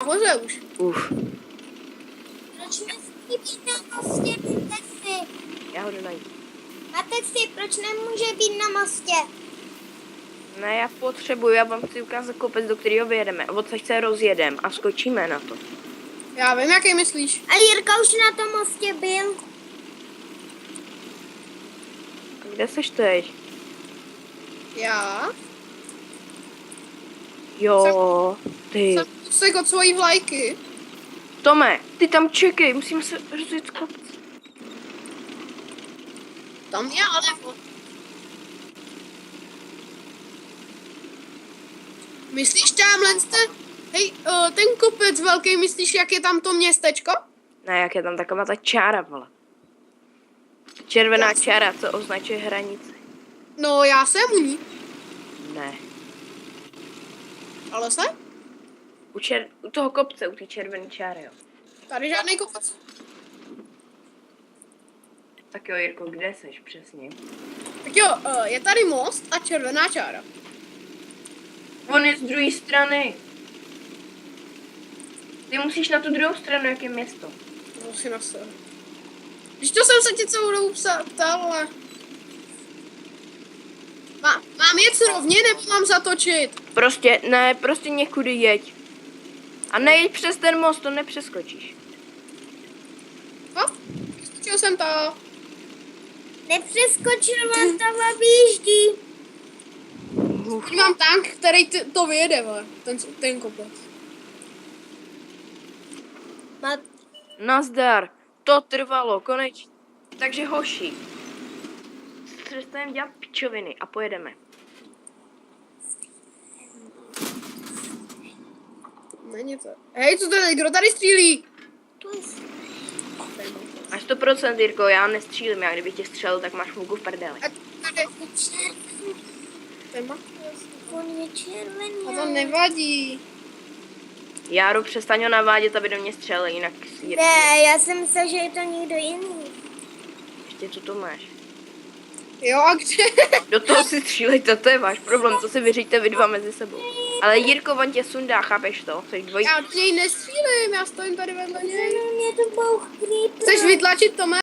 Nahoře už. Proč nesmí být na mostě, Texi? Já ho jdu najít. A Texi, proč nemůže být na mostě? Ne, já potřebuji, já vám chci ukázat kopec, do kterého vyjedeme. Odsaď se rozjedem a skočíme na to. Já vím, jaký myslíš. A Jirka už na tom mostě byl. A kde seš teď? Já Jo, ty. jsem kousek od svojí vlajky. Tome, ty tam čekej, musíme se rozjet kopec. Tam je ale... Myslíš tamhle jste... Hej, ten kopec velký, myslíš, jak je tam to městečko? Ne, jak je tam taková ta čára, vole. Červená čára, co označuje hranici. No, já jsem u ní. Ne. Ale jsem? U toho kopce, u té červené čáry, jo. Tady žádný kopec. Tak jo, Jirko, kde seš přesně? Tak jo, je tady most a červená čára. On je z druhé strany. Ty musíš na tu druhou stranu, jak je město. To si nastavil. Když to jsem se tě celou dobu ptal, ale... Mám jet rovně, nebo mám zatočit? Prostě někudy jeď. A nejeď přes ten most, to nepřeskočíš. Hop, skočil jsem to. Nepřeskočil vás tam a výjíždí. Teď mám tank, který to vyjede, vole, ten kopec. Nazdar, to trvalo, konečně. Takže hoši, přestaneme dělat pičoviny a pojedeme. Není to. Hej, co tady, kdo tady střílí? Až 100%, Jirko, já nestřílím, já kdybych tě střelil, tak máš mugu v prdeli. A tady, ten má. On je červený. A to nevadí. Járu, přestaň ho navádět, aby do mě střelil, jinak Jirko, Ne, já jsem myslel, že je to někdo jiný. ještě co to máš. Jo, a kde? Do toho si střílejte, to je váš problém, to si vyříďte vy dva mezi sebou. Ale Jirko, on tě sundá, chápeš to? Jsi dvoj... Já do něj nestřílím, já stojím tady vedle něj. Mě to bouch creeper. Chceš vytlačit Tome?